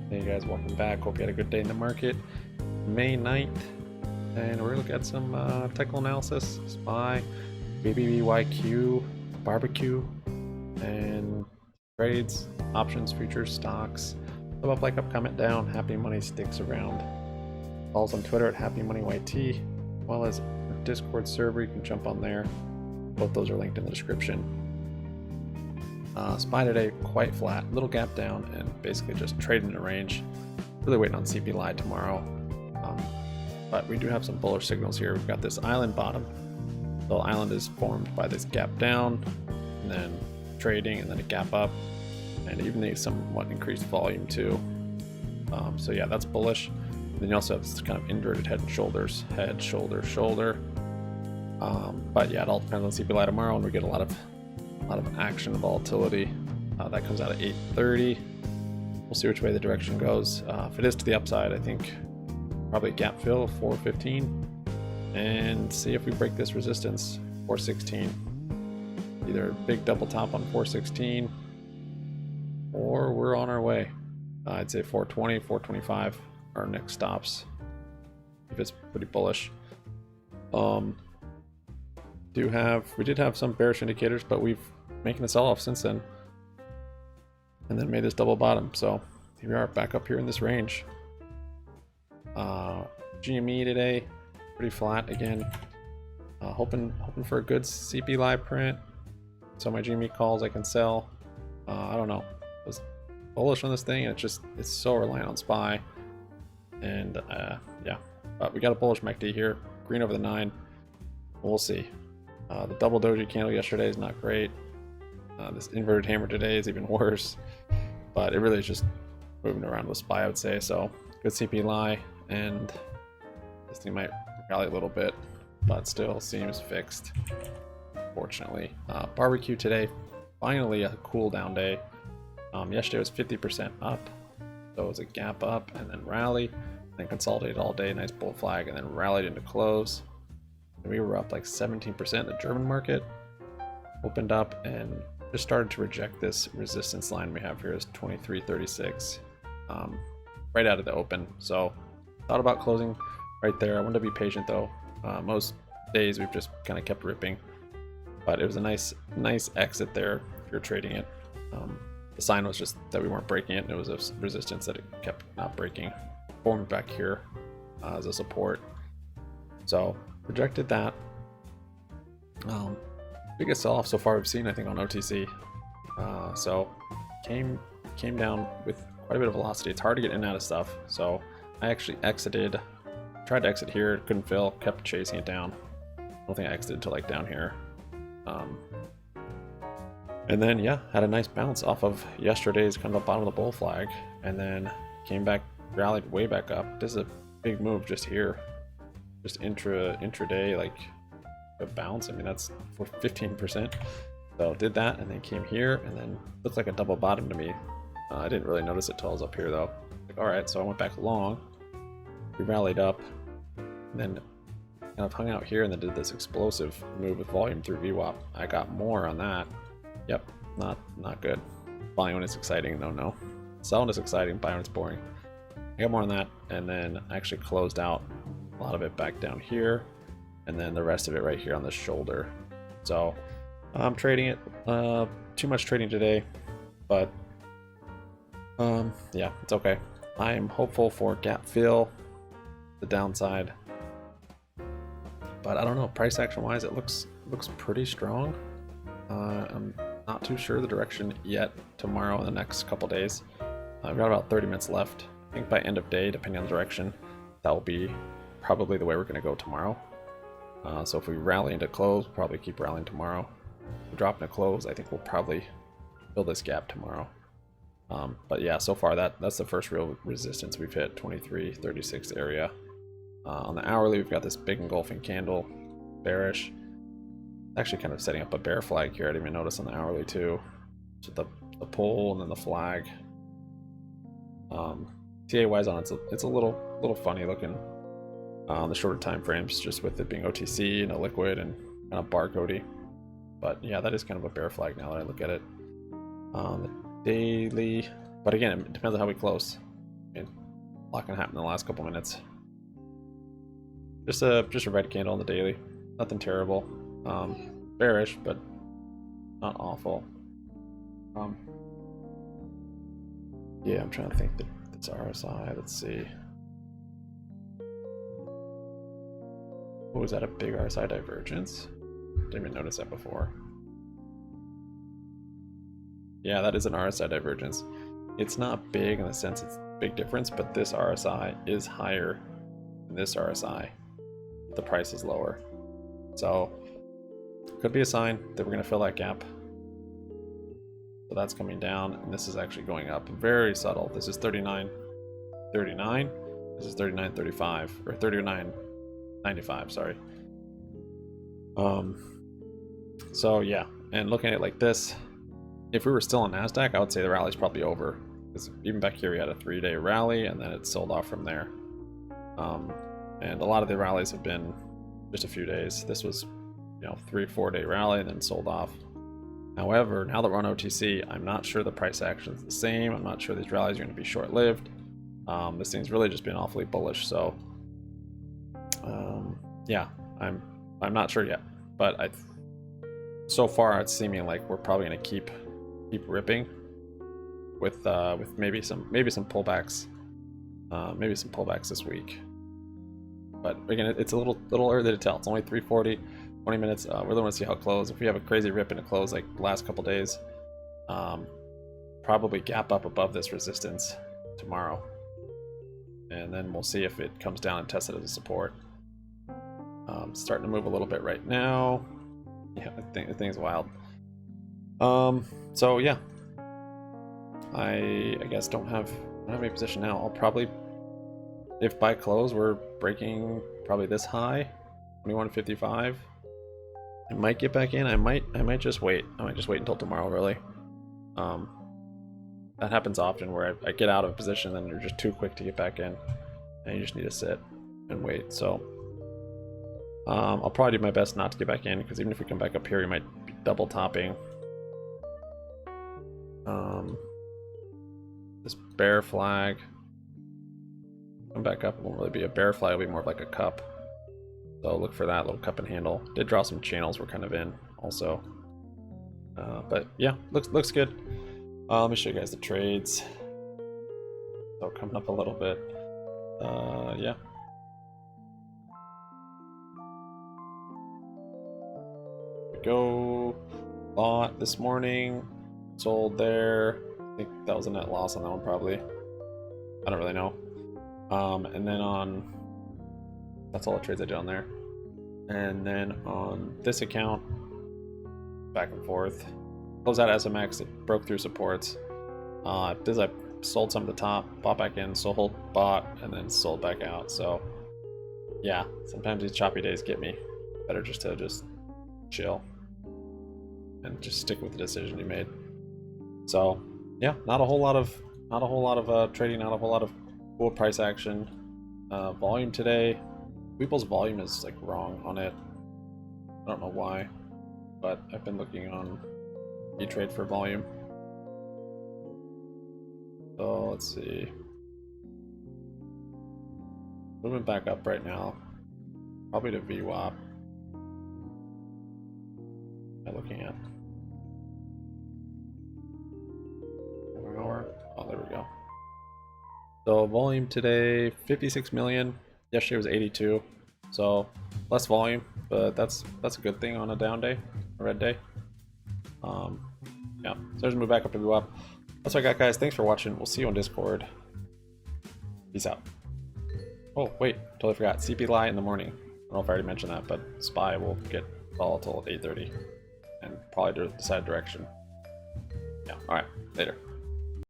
Hey guys, welcome back. Hope you had a good day in the market. May 9th, and we're gonna look at some technical analysis, SPY, BBBYQ, barbecue, and trades, options, futures, stocks. Sub up, like up, comment down. Happy Money sticks around. Follow us on Twitter at Happy Money YT, as well as our Discord server. You can jump on there. Both those are linked in the description. SPY today quite flat, little gap down, and basically just trading in a range. Really waiting on CPI tomorrow, but we do have some bullish signals here. We've got this island bottom. The island is formed by this gap down, and then trading, and then a gap up, and even a somewhat increased volume too. So yeah, that's bullish. And then you also have this kind of inverted head and shoulders, head, shoulder, shoulder. But yeah, it all depends on CPI tomorrow, and we get a lot of action and volatility. That comes out at 8:30. We'll see which way the direction goes. If it is to the upside, I think probably gap fill of 415, and see if we break this resistance 416. Either big double top on 416, or we're on our way. I'd say 420, 425 are our next stops if it's pretty bullish. We did have some bearish indicators, but we've making a sell-off since then, and then made this double bottom. So here we are, back up here in this range. GME today pretty flat again. Hoping for a good CPI print, so my GME calls I can sell. I don't know, I was bullish on this thing, and it's so reliant on SPY, and yeah, but we got a bullish MACD here, green over the 9. We'll see. The double doji candle yesterday is not great. This inverted hammer today is even worse, but it really is just moving around with SPY, I would say. So good CPI, and this thing might rally a little bit, but still seems fixed, fortunately. Barbecue today, finally a cool down day. Yesterday was 50% up, so it was a gap up and then rally, then consolidated all day, nice bull flag, and then rallied into close. And we were up like 17% in the German market. Opened up and just started to reject this resistance line we have here is 23.36, right out of the open. So thought about closing right there. I wanted to be patient though. Most days we've just kind of kept ripping, but it was a nice exit there if you're trading it. The sign was just that we weren't breaking it, and it was a resistance that it kept not breaking. Formed back here as a support. So rejected that. Biggest sell-off so far we've seen, I think, on OTC. So came down with quite a bit of velocity. It's hard to get in and out of stuff, so I actually exited. Tried to exit here, couldn't fill, kept chasing it down. I don't think I exited until like down here. And then yeah, had a nice bounce off of yesterday's kind of the bottom of the bull flag, and then came back, rallied way back up. This is a big move just here, just intraday, like a bounce. I mean, that's for 15%. So did that, and then came here, and then looked like a double bottom to me. I didn't really notice it till I was up here though. Like, all right, so I went back long. We rallied up, and then kind of hung out here, and then did this explosive move with volume through VWAP. I got more on that. Yep, not good. Buying when it's exciting though, no. Selling is exciting, buying when it's boring. I got more on that, and then I actually closed out a lot of it back down here, and then the rest of it right here on the shoulder. So I'm trading it, too much trading today, but yeah, it's okay. I am hopeful for gap fill, the downside, but I don't know, price action wise it looks pretty strong. I'm not too sure the direction yet tomorrow and the next couple days. I've got about 30 minutes left. I think by end of day, depending on the direction, that will be probably the way we're going to go tomorrow. So if we rally into close, we'll probably keep rallying tomorrow. If we drop into close, I think we'll probably fill this gap tomorrow. But yeah, so far that's the first real resistance we've hit, 23.36 area. On the hourly, we've got this big engulfing candle, bearish. Actually kind of setting up a bear flag here. I didn't even notice on the hourly too. So the pull and then the flag. TA wise on it's a little funny looking on the shorter time frames, just with it being OTC and a liquid and kind of barcodey. But yeah, that is kind of a bear flag now that I look at it on the daily. But again, it depends on how we close. I mean, a lot can happen in the last couple minutes. Just a red candle on the daily. Nothing terrible. Bearish, but not awful. Yeah, I'm trying to think that it's RSI. Let's see. Oh, is that a big RSI divergence? Didn't even notice that before. Yeah, that is an RSI divergence. It's not big in the sense it's a big difference, but this RSI is higher than this RSI. The price is lower. So, could be a sign that we're going to fill that gap. So that's coming down, and this is actually going up. Very subtle. This is 39.39. This is 39.35, or 39.95, sorry. So yeah, and looking at it like this, if we were still on NASDAQ, I would say the rally's probably over. Because even back here we had a 3-day rally, and then it sold off from there. And a lot of the rallies have been just a few days. This was, 3-4 day rally and then sold off. However, now that we're on OTC, I'm not sure the price action is the same. I'm not sure these rallies are going to be short-lived. This thing's really just been awfully bullish. So, yeah, I'm not sure yet. But so far it's seeming like we're probably going to keep ripping with maybe some pullbacks, this week. But again, it's a little early to tell. It's only 3:40. 20 minutes. Really want to see how it closes. If we have a crazy rip in a close like the last couple days, probably gap up above this resistance tomorrow, and then we'll see if it comes down and tests it as a support. Starting to move a little bit right now. Yeah, the thing's wild. So yeah, I guess don't have any position now. I'll probably, if by close we're breaking probably this high, 21.55. I might get back in. I might just wait. I might just wait until tomorrow, really. That happens often where I get out of a position and you're just too quick to get back in, and you just need to sit and wait. So I'll probably do my best not to get back in, because even if we come back up here, we might be double topping. This bear flag. Come back up. It won't really be a bear flag. It'll be more of like a cup. So look for that little cup and handle. Did draw some channels we're kind of in also. But yeah, looks good. Let me show you guys the trades. So coming up a little bit. Yeah. We go. Bought this morning. Sold there. I think that was a net loss on that one probably. I don't really know. And then on, that's all the trades I did on there. And then on this account, back and forth. Closed out SMX, it broke through supports. I sold some at the top, bought back in, sold, bought, and then sold back out. So yeah, sometimes these choppy days get me. Better just to chill and just stick with the decision you made. So yeah, not a whole lot of trading, not a whole lot of cool price action. Volume today, Weeple's volume is like wrong on it. I don't know why, but I've been looking on E-Trade for volume. So let's see. Moving back up right now, probably to VWAP. I'm looking at. Oh, there we go. So volume today, 56 million. Yesterday was 82. So less volume, but that's a good thing on a down day, a red day. Yeah, so there's a move back up to VWAP. That's what I got, guys. Thanks for watching. We'll see you on Discord. Peace out. Oh, wait, totally forgot. CPLI in the morning. I don't know if I already mentioned that, but SPY will get volatile at 8:30 and probably decide direction. Yeah, alright, later.